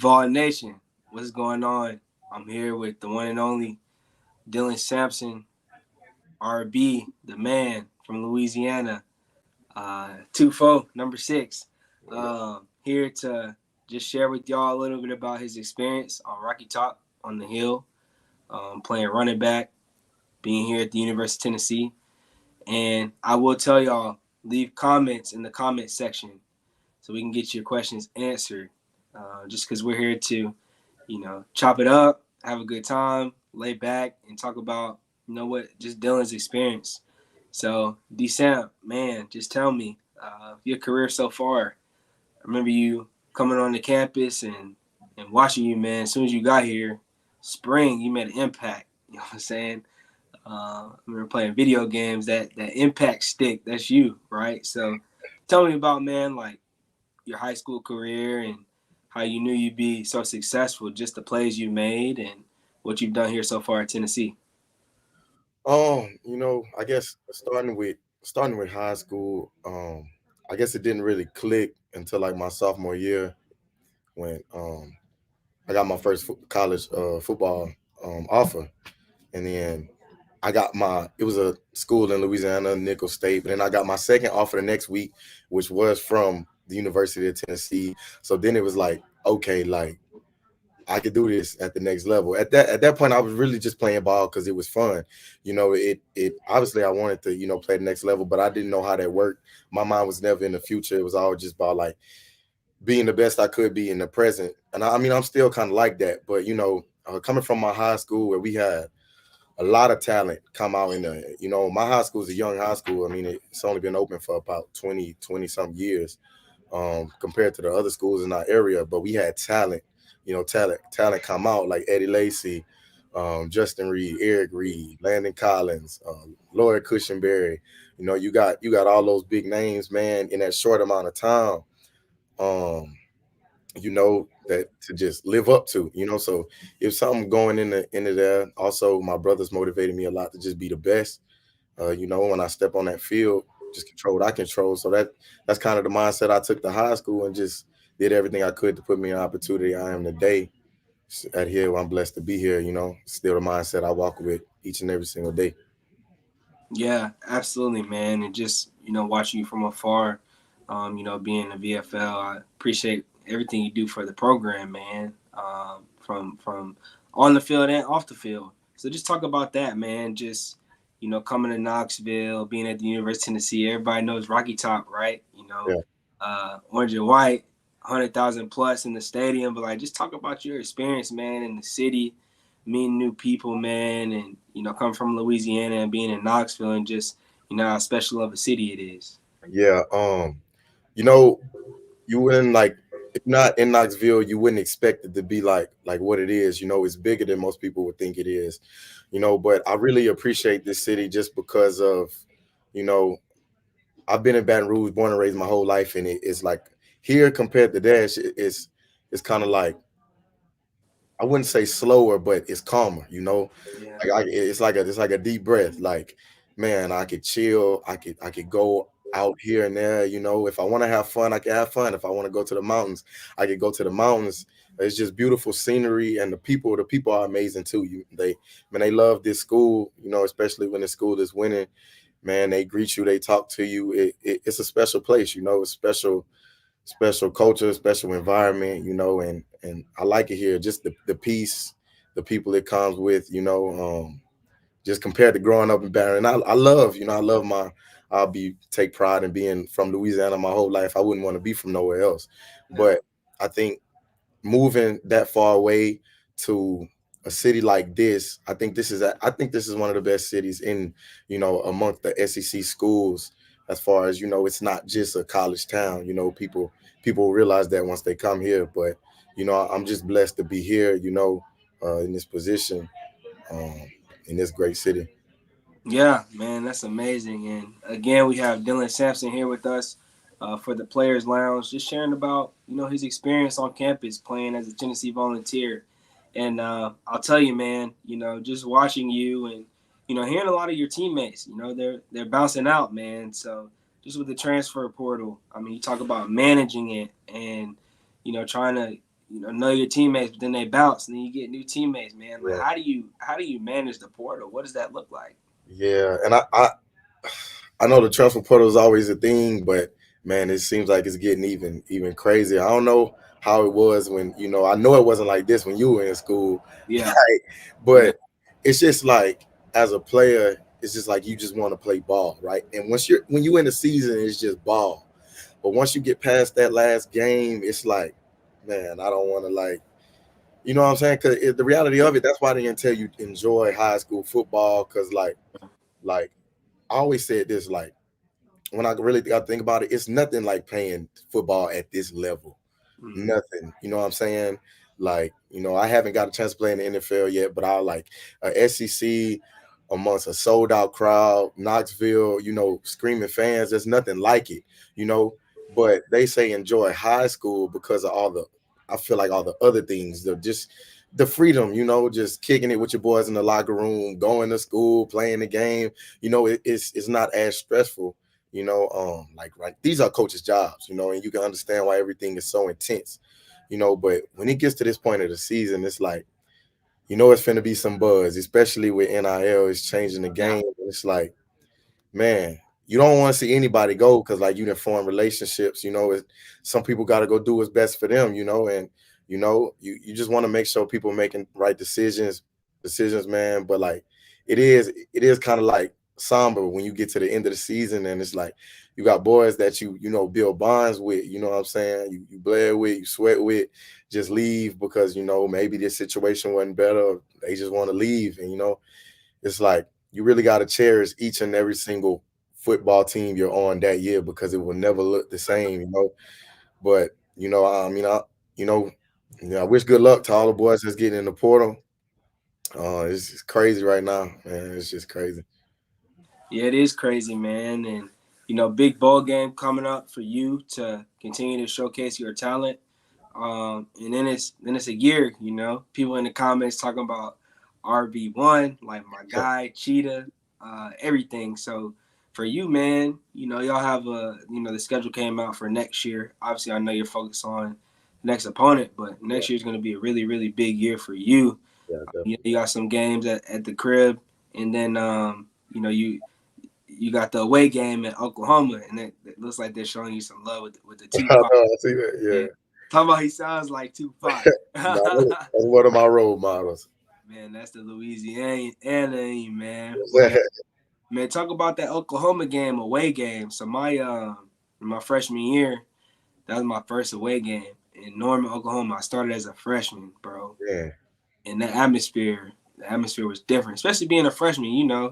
Vol Nation, what's going on? I'm here with the one and only Dylan Sampson, RB, the man from Louisiana, 2-4, number 6. Here to just share with y'all a little bit about his experience on Rocky Top on the Hill, playing running back, being here at the University of Tennessee. And I will tell y'all, leave comments in the comment section so we can get your questions answered. Just because we're here to, chop it up, have a good time, lay back, and talk about, just Dylan's experience. So, D-Sam, man, just tell me your career so far. I remember you coming on the campus and watching you, man. As soon as you got here, spring, you made an impact. You know what I'm saying? I remember playing video games. That impact stick, that's you, right? So, tell me about, man, like your high school career and how you knew you'd be so successful, just the plays you made and what you've done here so far at Tennessee. I guess starting with high school, I guess it didn't really click until like my sophomore year when I got my first college football offer, and then it was a school in Louisiana, Nicholls State, but then I got my second offer the next week, which was from the University of Tennessee. So then it was like, okay, like I could do this at the next level. At that point, I was really just playing ball because it was fun. It obviously I wanted to play the next level, but I didn't know how that worked. My mind was never in the future. It was always just about like being the best I could be in the present. And I mean, I'm still kind of like that, but coming from my high school where we had a lot of talent come out in the, my high school is a young high school. I mean, it's only been open for about 20 some years, compared to the other schools in our area, but we had talent, talent come out like Eddie Lacy, Justin Reed, Eric Reed, Landon Collins, Lloyd Cushenberry. You got all those big names, man, in that short amount of time. Um, that to just live up to. So if something going into there. Also, my brothers motivated me a lot to just be the best. When I step on that field, just control what I control. So that's kind of the mindset I took to high school and just did everything I could to put me in opportunity I am today. At here, I'm blessed to be here. Still the mindset I walk with each and every single day. Yeah, absolutely, man. And just, watching you from afar, being a VFL, I appreciate everything you do for the program, man, from on the field and off the field. So just talk about that, man. Just, coming to Knoxville, being at the University of Tennessee, everybody knows Rocky Top, right? Yeah. Orange and white, 100,000 plus in the stadium. But, like, just talk about your experience, man, in the city, meeting new people, man, and coming from Louisiana and being in Knoxville and just how special of a city it is. Yeah. You know, you wouldn't like if not in Knoxville, you wouldn't expect it to be like what it is. It's bigger than most people would think it is. But I really appreciate this city just because of, you know, I've been in Baton Rouge, born and raised my whole life, and it's like here compared to that, it's kind of like I wouldn't say slower, but it's calmer. Yeah. It's like a deep breath. Like, man, I could chill. I could go out here and there. If I want to have fun, I can have fun. If I want to go to the mountains, I could go to the mountains. It's just beautiful scenery, and the people are amazing too. They love this school. Especially when the school is winning. Man, they greet you, they talk to you. It's a special place. It's special culture, special environment, and I like it here. Just the peace, the people it comes with, just compared to growing up in Barron. I love take pride in being from Louisiana my whole life. I wouldn't want to be from nowhere else. Yeah. But I think moving that far away to a city like this, I think this is one of the best cities in, amongst the SEC schools. As far as it's not just a college town. People realize that once they come here. But I'm just blessed to be here. In this position, um, in this great city. Yeah, man, that's amazing. And again, we have Dylan Sampson here with us for the Players Lounge, just sharing about his experience on campus playing as a Tennessee Volunteer. And I'll tell you, man, just watching you and hearing a lot of your teammates, they're bouncing out, man. So just with the transfer portal, I mean, you talk about managing it and trying to know your teammates, but then they bounce, and then you get new teammates, man. Like, Yeah, how do you manage the portal? What does that look like? yeah, and I know the transfer portal is always a thing, but man, it seems like it's getting even crazier. I don't know how it was when I know it wasn't like this when you were in school, Yeah, like, yeah, but it's just like as a player, it's just like you just want to play ball, right? And when you in the season, it's just ball. But once you get past that last game, it's like, man, I don't want to like, you know what I'm saying? Because the reality yeah, of it, that's why they didn't tell you enjoy high school football. Because like I always said this, like when I really got to think about it, it's nothing like playing football at this level. mm-hmm. Nothing. You know what I'm saying? Like, I haven't got a chance to play in the NFL yet, but I like a SEC amongst a sold out crowd, Knoxville, screaming fans. There's nothing like it, you know. But they say enjoy high school because of I feel like all the other things, just the freedom, just kicking it with your boys in the locker room, going to school, playing the game. It's not as stressful, like right, these are coaches' jobs, and you can understand why everything is so intense, but when it gets to this point of the season, it's like, it's finna be some buzz, especially with NIL. It's changing the Yeah, game. It's like, man, you don't want to see anybody go because like you done form relationships. Some people got to go do what's best for them. And you just want to make sure people making right decisions, man. But like it is kind of like somber when you get to the end of the season and it's like you got boys that build bonds with. You know what I'm saying? You bled with, you sweat with, just leave because maybe this situation wasn't better. They just want to leave, and it's like you really got to cherish each and every single football team you're on that year because it will never look the same. But you know, I wish good luck to all the boys that's getting in the portal. It's just crazy right now, man. It's just crazy. yeah. It is crazy, man, and big bowl game coming up for you to continue to showcase your talent. And then it's a year. People in the comments talking about RB1, like my guy Cheetah, everything. So for you, man, y'all have the schedule came out for next year. Obviously, I know you're focused on the next opponent, but Yeah, next year is going to be a really really big year for you. yeah, You definitely. got some games at the crib, and then you got the away game at Oklahoma, and it looks like they're showing you some love with the I Tupac. know, I see that. And Yeah, talking about he sounds like Tupac. that's one of my role models. Man, that's the Louisiana, man. But man, talk about that Oklahoma game, away game. So my freshman year, that was my first away game in Norman, Oklahoma. I started as a freshman, bro. Yeah, And the atmosphere was different, especially being a freshman.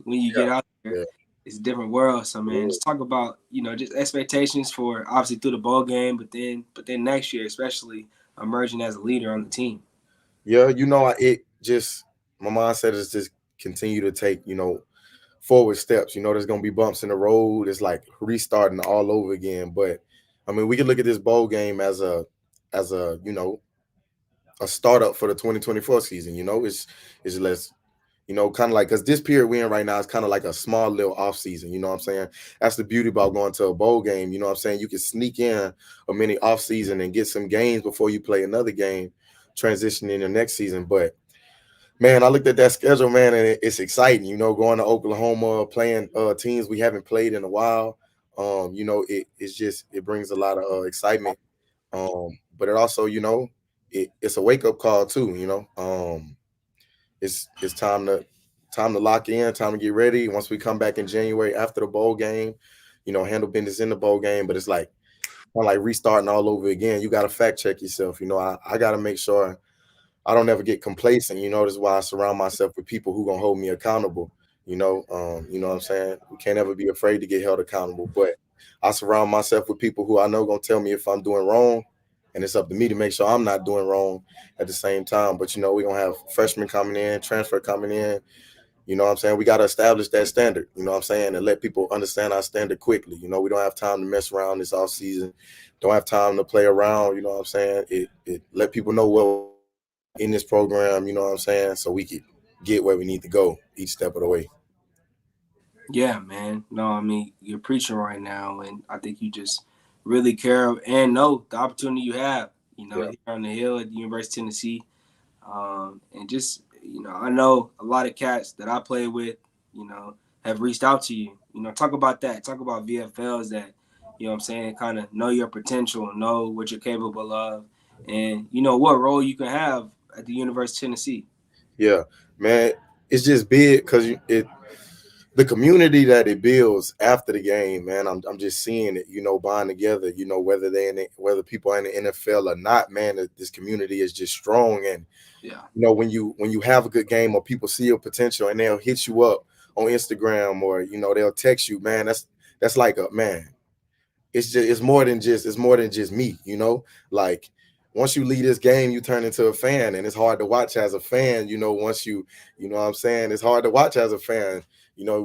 When you get out there, yeah. it's a different world. So man, Yeah. just talk about just expectations for obviously through the bowl game, but then next year, especially emerging as a leader on the team. Yeah, it just my mindset is just continue to take, forward steps. There's gonna be bumps in the road. It's like restarting all over again. But I mean, we can look at this bowl game as a a startup for the 2024 season. It's less, kind of like because this period we're in right now is kind of like a small little off season. You know what I'm saying? That's the beauty about going to a bowl game. You know what I'm saying? You can sneak in a mini off season and get some games before you play another game, transitioning the next season. But man, I looked at that schedule, man, and it's exciting. Going to Oklahoma, playing teams we haven't played in a while. It brings a lot of excitement. But it also, it's a wake up call too. It's time to lock in, time to get ready. Once we come back in January after the bowl game, handle business in the bowl game. But it's like kind of like restarting all over again. You got to fact check yourself. I got to make sure I don't ever get complacent. That's why I surround myself with people who gonna hold me accountable. You know what I'm saying? We can't ever be afraid to get held accountable. But I surround myself with people who I know gonna tell me if I'm doing wrong, and it's up to me to make sure I'm not doing wrong at the same time. But we're gonna have freshmen coming in, transfer coming in. You know what I'm saying? We gotta establish that standard, you know what I'm saying, and let people understand our standard quickly. We don't have time to mess around this off season, don't have time to play around, you know what I'm saying? It let people know what we need in this program, you know what I'm saying, so we could get where we need to go each step of the way. Yeah, man. No, I mean you're preaching right now, and I think you just really care and know the opportunity you have. here Yeah. on the hill at the University of Tennessee. And just, I know a lot of cats that I play with, you know, have reached out to you. Talk about that. Talk about VFLs that, I'm saying, kind of know your potential, know what you're capable of, and, what role you can have at the University of Tennessee. Yeah, man, it's just big because it the community that it builds after the game, man. I'm just seeing it, bond together. Whether whether people are in the NFL or not, man. This community is just strong, and Yeah. when you have a good game or people see your potential and they'll hit you up on Instagram or they'll text you, man. That's like a man. It's more than just me, like once you leave this game you turn into a fan, and it's hard to watch as a fan, once what I'm saying, it's hard to watch as a fan,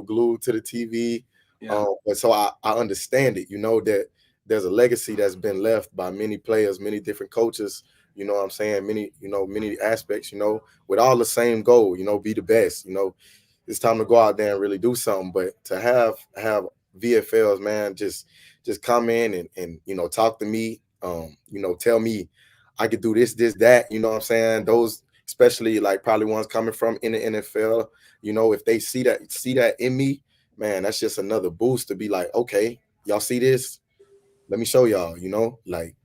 glued to the TV. Yeah. But so I understand it, that there's a legacy that's been left by many players, many different coaches, what I'm saying, many aspects, with all the same goal, be the best. It's time to go out there and really do something. But to have VFLs, man, just come in and talk to me, tell me I could do this, that, what I'm saying. Those, especially like probably ones coming from in the NFL, if they see that in me, man, that's just another boost to be like, okay, y'all see this? Let me show y'all, like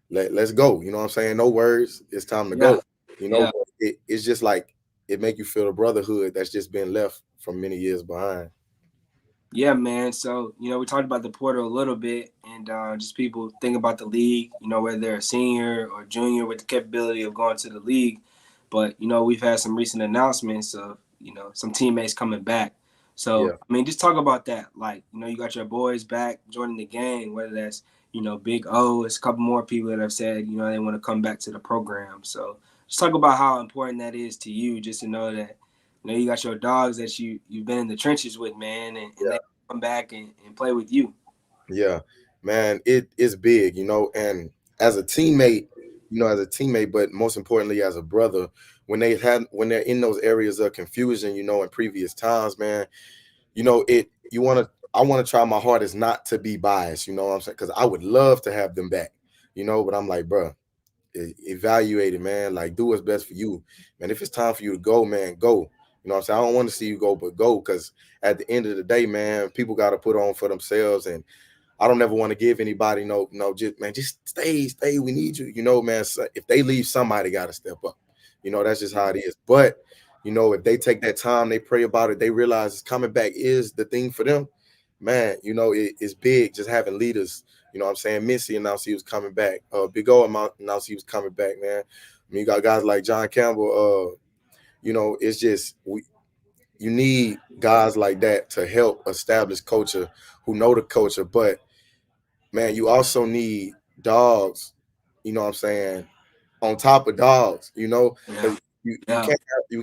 let's go. You know what I'm saying? No words. It's time to Yeah. go. Yeah. But it's just like it make you feel the brotherhood that's just been left from many years behind. Yeah, man. So, we talked about the portal a little bit, and just people think about the league, whether they're a senior or junior with the capability of going to the league. But, we've had some recent announcements of, some teammates coming back. So, Yeah. I mean, just talk about that. Like, you got your boys back joining the gang, whether that's, Big O, it's a couple more people that have said, they want to come back to the program. So, just talk about how important that is to you, just to know that you got your dogs that you've been in the trenches with, man, and they come back and play with you. Yeah, man, it is big, and as a teammate, but most importantly as a brother, when they're in those areas of confusion, in previous times, man, I want to try my hardest not to be biased, you know what I'm saying? Because I would love to have them back, but I'm like, bro, evaluate it, man. Like, do what's best for you, man. If it's time for you to go, man, go. You know what I'm saying? I don't want to see you go, but go, because at the end of the day, man, people got to put on for themselves, and I don't ever want to give anybody no, just man, just stay. We need you, man. So if they leave, somebody got to step up. That's just how it is. But if they take that time, they pray about it, they realize coming back is the thing for them, man. It's big just having leaders. What I'm saying? Missy announced he was coming back. Big O announced he was coming back, man. I mean, you got guys like John Campbell. It's just you need guys like that to help establish culture, who know the culture, but man, you also need dogs, what I'm saying, on top of dogs, Yeah, because you yeah,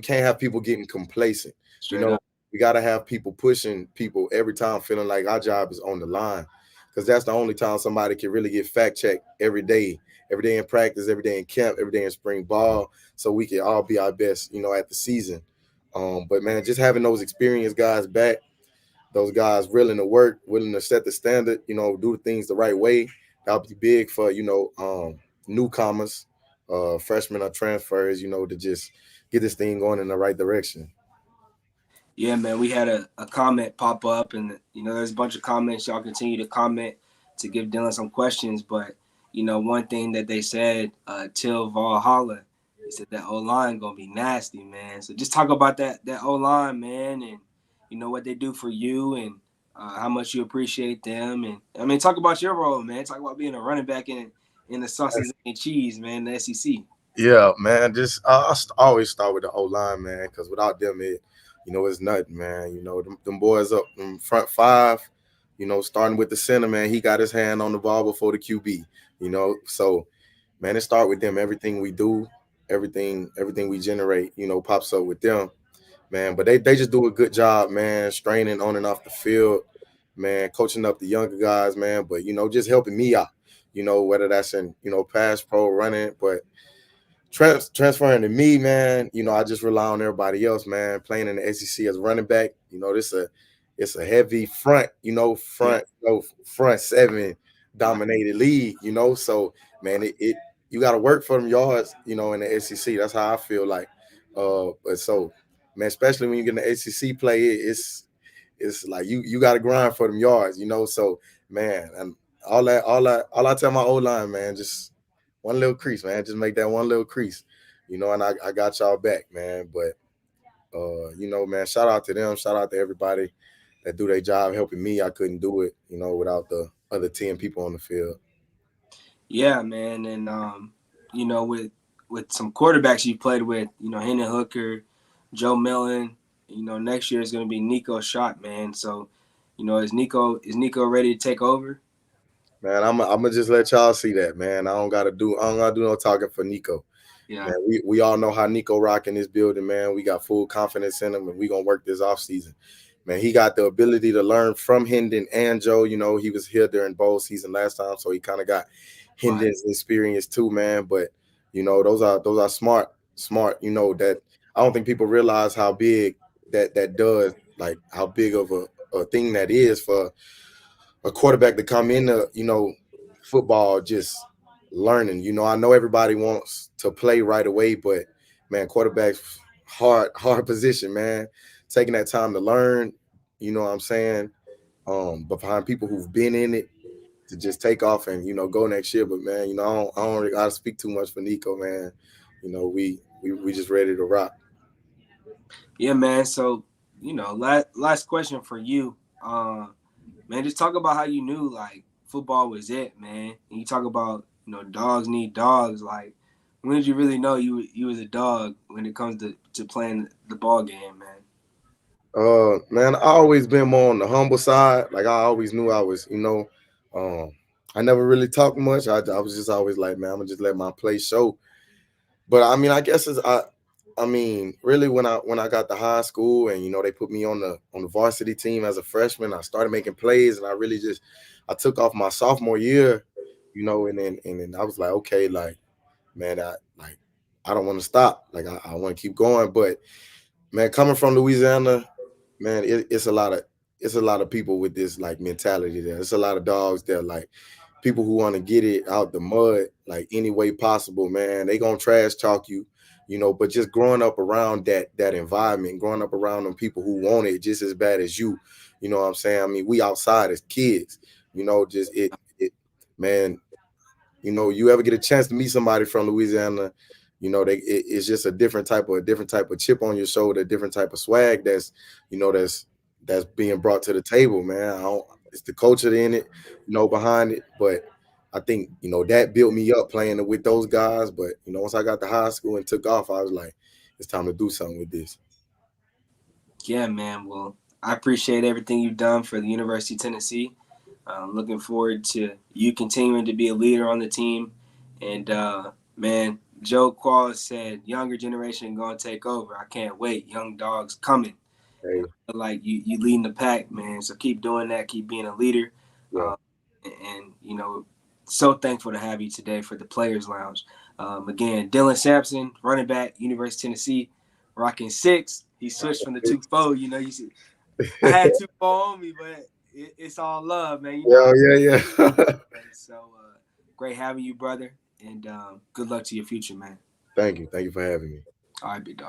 can't have people getting complacent. You straight know, up. we gotta have people pushing people every time, feeling like our job is on the line. Because that's the only time somebody can really get fact checked every day in practice, every day in camp, every day in spring ball, so we can all be our best, at the season. But man, just having those experienced guys back, those guys willing to work, willing to set the standard, do things the right way. That'll be big for, newcomers, freshmen or transfers, to just get this thing going in the right direction. Yeah, man, we had a comment pop up, and there's a bunch of comments. Y'all continue to comment to give Dylan some questions, but one thing that they said, Till Valhalla, he said that O line gonna be nasty, man. So just talk about that O line, man, and what they do for you, and how much you appreciate them, and I mean, talk about your role, man. Talk about being a running back in the sausage and cheese, man, the SEC. Yeah, man. Just always start with the O line, man, because without them, it's nothing, man. Them boys up in front five. Starting with the center, man. He got his hand on the ball before the QB. So man, it start with them. Everything we do, everything we generate, pops up with them, man. But they just do a good job, man, straining on and off the field, man, coaching up the younger guys, man. But just helping me out, whether that's in pass pro running, but transferring to me, man. I just rely on everybody else, man. Playing in the SEC as running back, it's a heavy front, Yeah, front seven dominated league, So man, you got to work for them yards, in the SEC. That's how I feel like. But so, man, especially when you get in the SEC play, it's like you got to grind for them yards, So, man, and all I tell my O line, man, just one little crease, man, just make that one little crease, and I got y'all back, man. But man, shout out to them, shout out to everybody that do their job helping me. I couldn't do it, without the other 10 people on the field. Yeah, man, and with some quarterbacks you played with, Hendon Hooker, Joe Milton. Next year is going to be Nico Shot, man. So, is Nico ready to take over? Man, I'm gonna just let y'all see that, man. I don't gotta do no talking for Nico. Yeah, Man, we all know how Nico rock in this building, man. We got full confidence in him, and we gonna work this off season. Man, he got the ability to learn from Hendon and Joe. He was here during bowl season last time, so he kind of got right, Hendon's experience too, man. But those are smart. That I don't think people realize how big that does, like how big of a thing that is for a quarterback to come into football just learning. I know everybody wants to play right away, but man, quarterbacks hard position, man. Taking that time to learn, you know what I'm saying? But behind people who've been in it to just take off and go next year. But man, I don't really gotta speak too much for Nico, man. We just ready to rock. yeah, man. So, last question for you, man. Just talk about how you knew like football was it, man. And you talk about dogs need dogs. Like, when did you really know you was a dog when it comes to playing the ball game, man? Man, I always been more on the humble side. Like I always knew I was, um, I never really talked much. I was just always like, man, I'm gonna just let my play show. But I mean, I guess I mean, really when I got to high school and they put me on the varsity team as a freshman, I started making plays and I really just I took off my sophomore year, and then I was like, okay, like man, I don't want to stop. Like I want to keep going. But man, coming from Louisiana, man, it's a lot of people with this like mentality there. It's a lot of dogs there, like people who want to get it out the mud like any way possible, man. They gonna trash talk you, but just growing up around that environment, growing up around them people who want it just as bad as you know what I'm saying? I mean, we outside as kids, just it man, you ever get a chance to meet somebody from Louisiana, it's just a different type of chip on your shoulder, a different type of swag that's being brought to the table, man. It's the culture in it, behind it. But I think that built me up playing with those guys. But once I got to high school and took off, I was like, it's time to do something with this. Yeah, man. Well, I appreciate everything you've done for the University of Tennessee. Looking forward to you continuing to be a leader on the team. And man, Joe Qualls said, "Younger generation gonna take over." I can't wait. Young dogs coming. And Hey, I feel like you leading the pack, man. So keep doing that. Keep being a leader. yeah, And so thankful to have you today for the Players Lounge. Again, Dylan Sampson, running back, University of Tennessee, rocking 6. He switched from the 2-4. You see, I had 2-4 on me, but it's all love, man. You know yeah, how yeah, yeah. it is. So great having you, brother. And good luck to your future, man. Thank you for having me. All right, big dog.